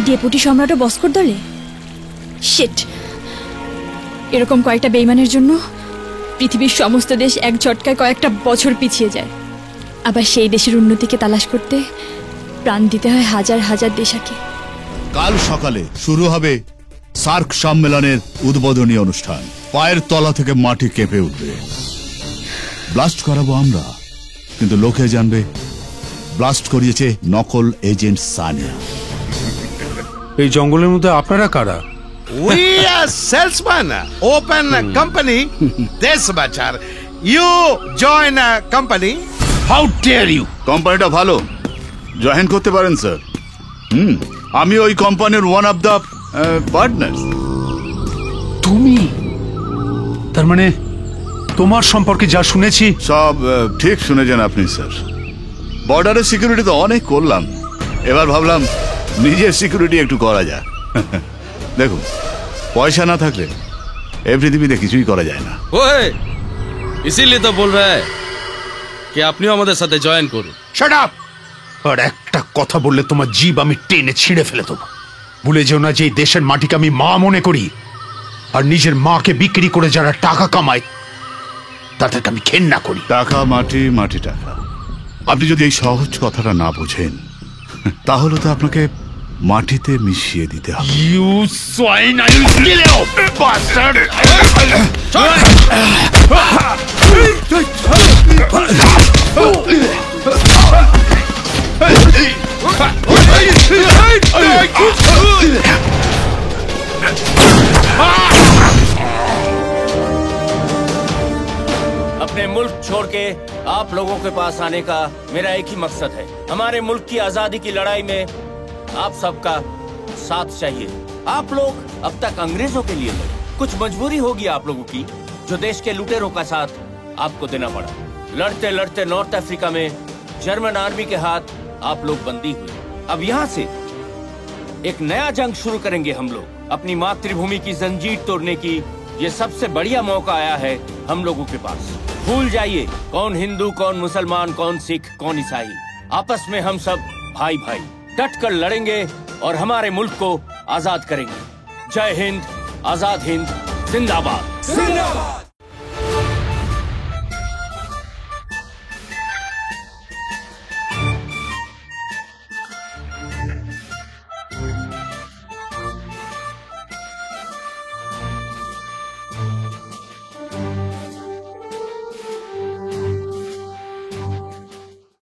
Deputy সম্রাটও বস্কর দলে? Sheet! এরকম কয়েকটা বেইমানের জন্য পৃথিবীর সমস্ত দেশ এক ঝটকায় কয়েকটা বছর পিছিয়ে যায়। আবার সেই দেশের উন্নতিকে তালাশ করতে প্রাণ দিতে হয় হাজার হাজার দেশাকে। কাল সকালে শুরু হবে সার্ক সম্মেলনের উদ্বোধনী অনুষ্ঠান। পায়ের তলা থেকে মাটি কেঁপে উঠবে। ব্লাস্ট করাবো আমরা, কিন্তু লোকে জানবে ব্লাস্ট করিয়েছে নকল এজেন্ট সানিয়া। এই জঙ্গলের মধ্যে আপনারা কারা? We are salesman, open company. This bachar, you join a company. How dare you? কোম্পানিটা ভালো, জয়েন করতে পারেন স্যার। আমি ওই কোম্পানির ওয়ান অফ দ্য পার্টনার। তুমি? তার মানে তোমার সম্পর্কে যা শুনেছি সব ঠিক শুনেছেন আপনি স্যার। বর্ডারের সিকিউরিটি তো অনেক করলাম, এবার ভাবলাম নিজের সিকিউরিটি একটু করা যায়। দেখুন, পয়সা না থাকলে এই পৃথিবীতে কিছুই করা যায় না। ওই ইসিলিয়ে তো বল রहा है कि আপনিও আমাদের সাথে জয়েন করুন। Shut up! আর একটা কথা বললে তোমার জিভ আমি টেনে ছিঁড়ে ফেলে দেবো। ভুলে যেও না যে এই দেশের মাটিকে আমি মা মনে করি, আর নিজের মাকে বিক্রি করে যারা টাকা কামায় তাদেরকে আমি ঘেন্না করি। টাকা মাটি, মাটি টাকা। আপনি যদি এই সহজ কথাটা না বোঝেন, তাহলে তো আপনাকে মাটিতে মিশিয়ে দিতে হবে। You swine! I will kill you, bastard! अपने मुल्क छोड़ के आप लोगों के पास आने का मेरा एक ही मकसद है। हमारे मुल्क की आजादी की लड़ाई में आप सबका साथ चाहिए। आप लोग अब तक अंग्रेजों के लिए लड़े, कुछ मजबूरी होगी आप लोगों की, जो देश के लुटेरों का साथ आपको देना पड़ा। लड़ते लड़ते नॉर्थ अफ्रीका में जर्मन आर्मी के हाथ आप लोग बंदी हुए। अब यहाँ से एक नया जंग शुरू करेंगे हम लोग। अपनी मातृभूमि की जंजीर तोड़ने की ये सबसे बढ़िया मौका आया है हम लोगों के पास। भूल जाइए कौन हिंदू, कौन मुसलमान, कौन सिख, कौन ईसाई। आपस में हम सब भाई भाई डट कर लड़ेंगे और हमारे मुल्क को आजाद करेंगे। जय हिंद, आजाद हिंद, जिंदाबाद।